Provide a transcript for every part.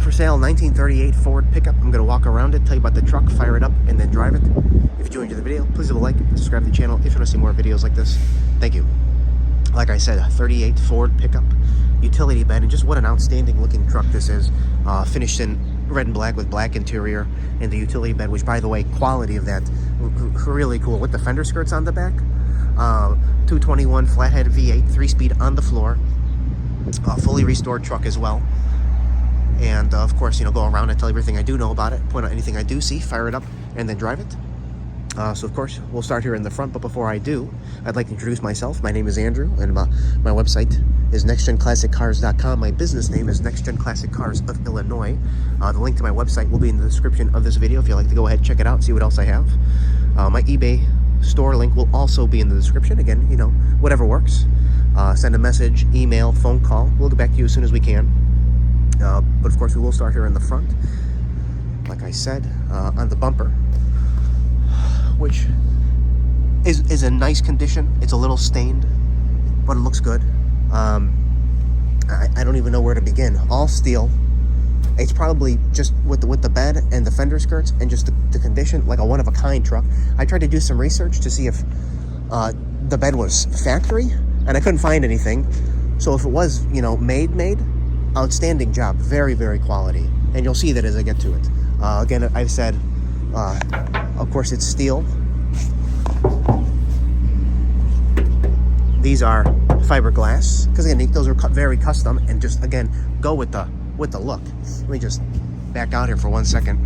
for sale 1938 Ford pickup. I'm going to walk around it, tell you about the truck, fire it up, and then drive it. If you enjoyed the video, please leave a like, subscribe to the channel if you want to see more videos like this. Thank you. Like I said, a 38 Ford pickup, utility bed, and just what an outstanding looking truck this is. Finished in red and black with black interior, and the utility bed, which by the way, quality of that, really cool, with the fender skirts on the back. 221 Flathead V8, 3-speed on the floor. Fully restored truck as well. And of course, go around and tell you everything I do know about it, point out anything I do see, fire it up, and then drive it. So of course, we'll start here in the front, but before I do, I'd like to introduce myself. My name is Andrew, and my website is nextgenclassiccars.com. My business name is Next Gen Classic Cars of Illinois. The link to my website will be in the description of this video if you'd like to go ahead, check it out, see what else I have. My eBay store link will also be in the description. Again, whatever works. Send a message, email, phone call. We'll get back to you as soon as we can. But of course, we will start here in the front, like I said, on the bumper, which is in nice condition. It's a little stained, but it looks good. I don't even know where to begin. All steel. It's probably just with the bed and the fender skirts and just the condition, like a one-of-a-kind truck. I tried to do some research to see if the bed was factory, and I couldn't find anything. So if it was, made, outstanding job. Very, very quality. And you'll see that as I get to it. Again, I've said, of course, it's steel. These are fiberglass, because again, those are very custom, and just, again, go with the look. Let me just back out here for 1 second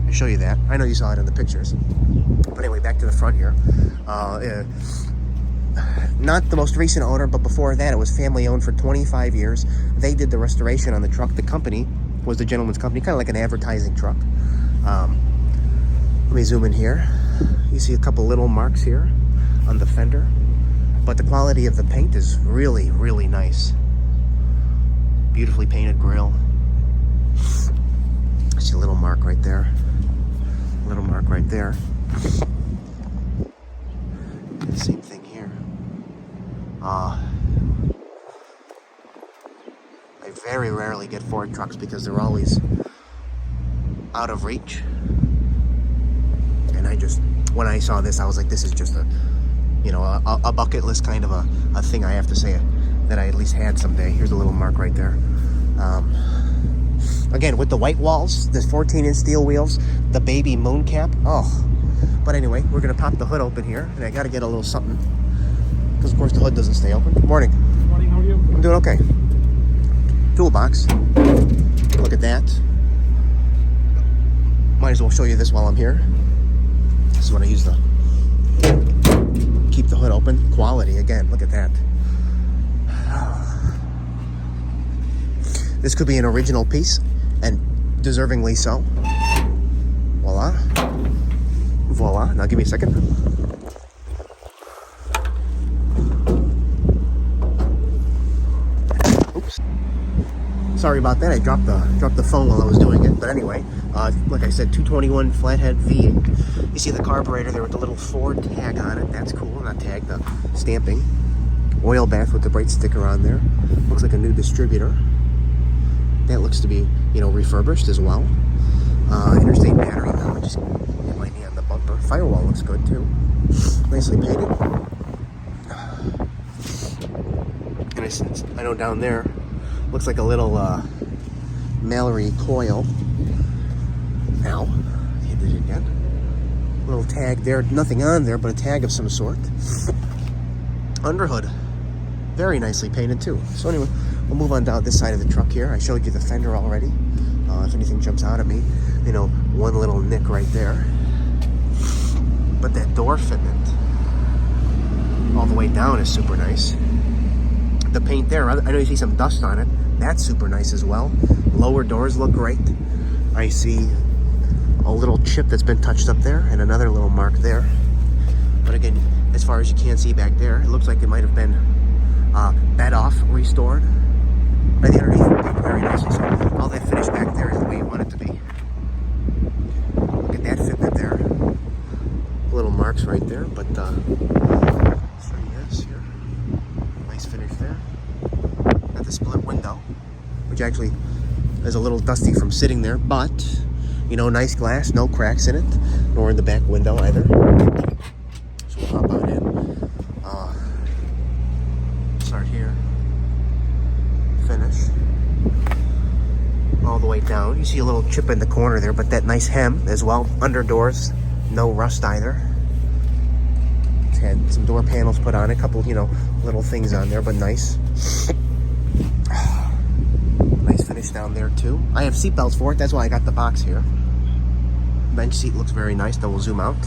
and show you that. I know you saw it in the pictures. But anyway, back to the front here. Not the most recent owner, but before that, it was family owned for 25 years. They did the restoration on the truck. The company was the gentleman's company, kind of like an advertising truck. Let me zoom in here. You see a couple little marks here on the fender, but the quality of the paint is really, really nice. Beautifully painted grille. I see a little mark right there. Little mark right there. Same thing here. I very rarely get Ford trucks because they're always out of reach. And when I saw this, I was like, this is just a bucket list kind of a thing I have to say that I at least had someday. Here's a little mark right there. Again, with the white walls, the 14-inch steel wheels, the baby moon cap. Oh, but anyway, we're gonna pop the hood open here, and I gotta get a little something, because of course the hood doesn't stay open. Good morning. Good morning, how are you? I'm doing okay. Toolbox. Look at that. Might as well show you this while I'm here. This is what I use to keep the hood open. Quality, again, look at that. This could be an original piece, and deservingly so. Voila. Voila. Now give me a second. Oops. Sorry about that. I dropped the phone while I was doing it. But anyway, like I said, 221 Flathead V8. You see the carburetor there with the little Ford tag on it. That's cool. Not tag, the stamping. Oil bath with the bright sticker on there. Looks like a new distributor. That looks to be, refurbished as well. Interstate battery now, just my knee on the bumper. Firewall looks good too. Nicely painted. And I know down there looks like a little Mallory coil. Now, hit it again. Little tag there, nothing on there, but a tag of some sort. Underhood, very nicely painted too. So anyway, we'll move on down this side of the truck here. I showed you the fender already. If anything jumps out at me, one little nick right there. But that door fitment all the way down is super nice. The paint there, I know you see some dust on it. That's super nice as well. Lower doors look great. I see a little chip that's been touched up there and another little mark there. But again, as far as you can see back there, it looks like it might have been bed off, restored. Right underneath, very nicely. So all that finish back there is the way you want it to be. Look at that fitment there. Little marks right there, but show you this here. Nice finish there. Got the split window, which actually is a little dusty from sitting there, but, you know, nice glass, no cracks in it, nor in the back window either. So we'll hop on in. Start here. Finish. All the way down. You see a little chip in the corner there, but that nice hem as well. Under doors, no rust either. It's had some door panels put on it, a couple, you know, little things on there, but nice. Nice finish down there too. I have seat belts for it, that's why I got the box here. Bench seat looks very nice. Then we'll zoom out,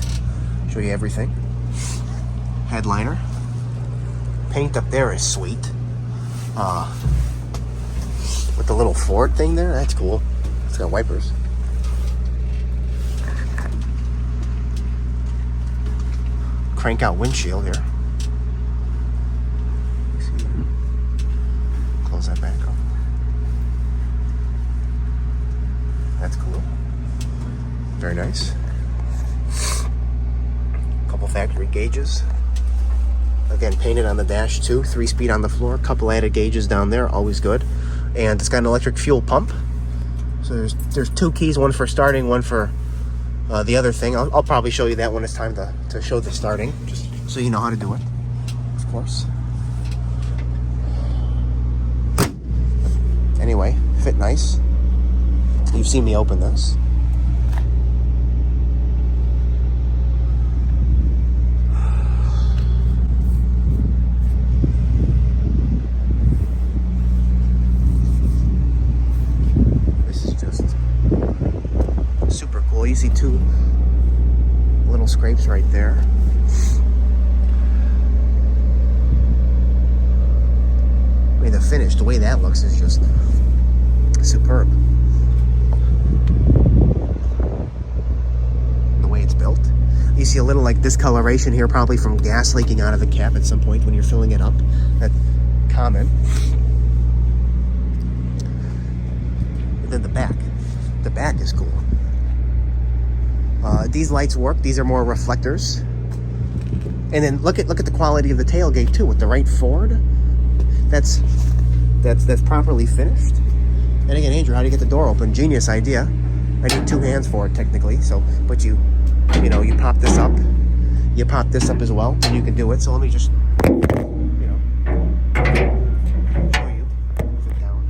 show you everything. Headliner. Paint up there is sweet. With the little Ford thing there, that's cool. It's got wipers. Crank out windshield here. See, close that back up. That's cool. Very nice. Couple factory gauges. Again, painted on the dash too. 3-speed on the floor. Couple added gauges down there. Always good. And it's got an electric fuel pump. So there's 2 keys. One for starting. One for the other thing. I'll probably show you that when it's time to show the starting. Just so you know how to do it. Of course. Anyway, fit nice. You've seen me open this. You see 2 little scrapes right there. I mean, the finish, the way that looks is just superb. The way it's built. You see a little like discoloration here, probably from gas leaking out of the cap at some point when you're filling it up. That's common. And then the back. The back is cool. These lights work. These are more reflectors. And then look at the quality of the tailgate too with the right Ford. That's properly finished. And again, Andrew, how do you get the door open? Genius idea. I need 2 hands for it technically. So, but you know, you pop this up. You pop this up as well, and you can do it. So let me just, you know, show you. Move it down.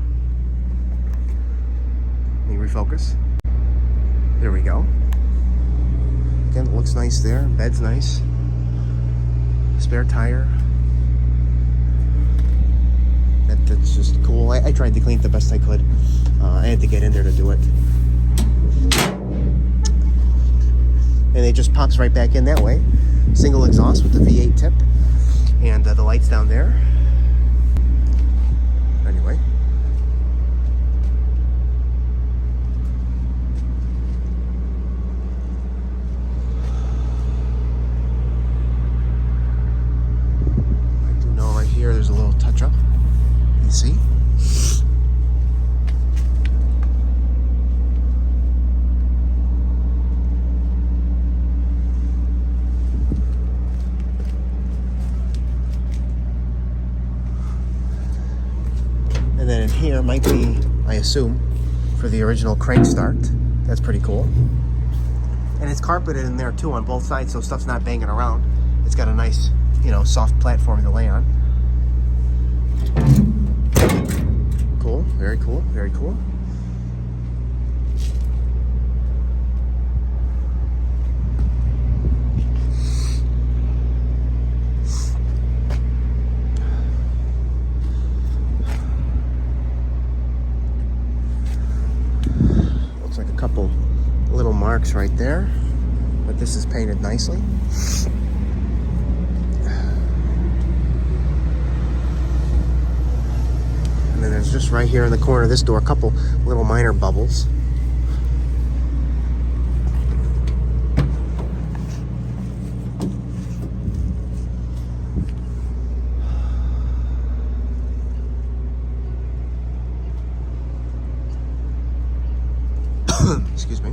Let me refocus. There we go. Again, it looks nice there. Bed's nice. Spare tire. That's just cool. I tried to clean it the best I could. I had to get in there to do it. And it just pops right back in that way. Single exhaust with the V8 tip. And the lights down there. Anyway. Here, there's a little touch-up. You see? And then in here might be, I assume, for the original crank start. That's pretty cool. And it's carpeted in there too on both sides, so stuff's not banging around. It's got a nice, you know, soft platform to lay on. Cool, very cool, very cool. Looks like a couple little marks right there, but this is painted nicely. And then there's just right here in the corner of this door a couple little minor bubbles. Excuse me.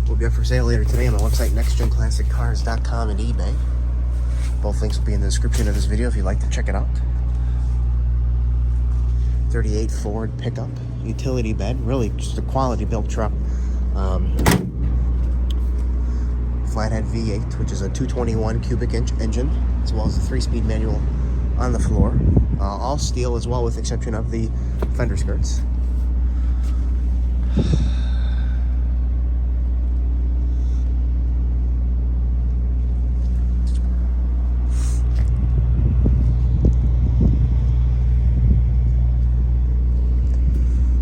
Will be up for sale later today on my website, nextgenclassiccars.com and eBay. Both links will be in the description of this video if you'd like to check it out. 38 Ford pickup, utility bed, really just a quality built truck. Flathead V8, which is a 221 cubic inch engine, as well as a 3-speed manual on the floor. All steel as well, with the exception of the fender skirts.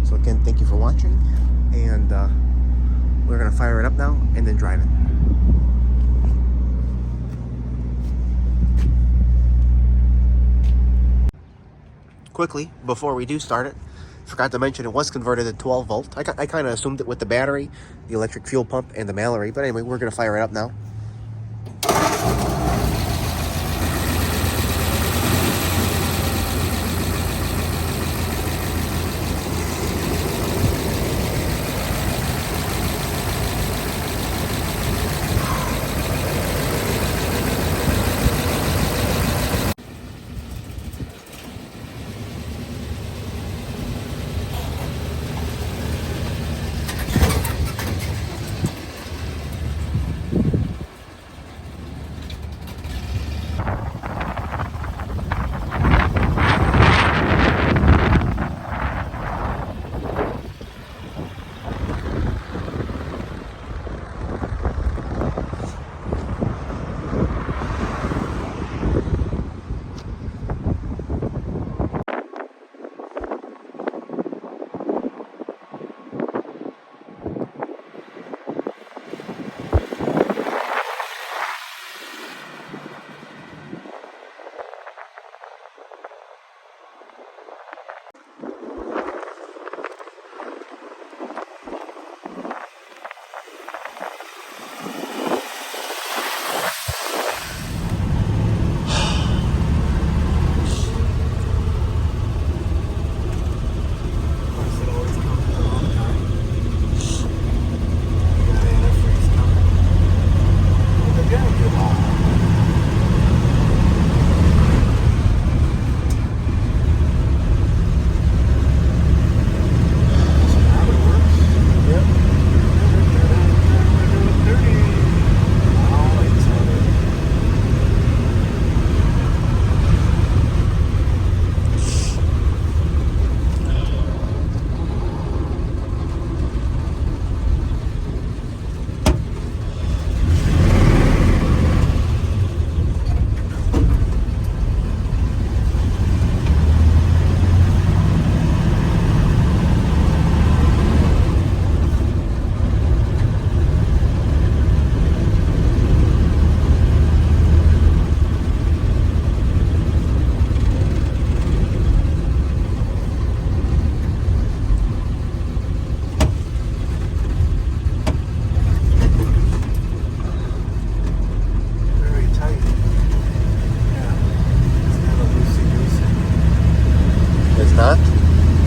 So again, thank you for watching, and we're going to fire it up now and then drive it. Quickly, before we do start it, forgot to mention it was converted to 12 volt. I kind of assumed it with the battery, the electric fuel pump, and the Mallory. But anyway, we're going to fire it up now.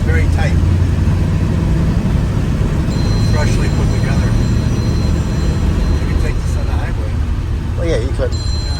Very tight. Freshly put together. You can take this on the highway. Well, yeah, you could. Yeah.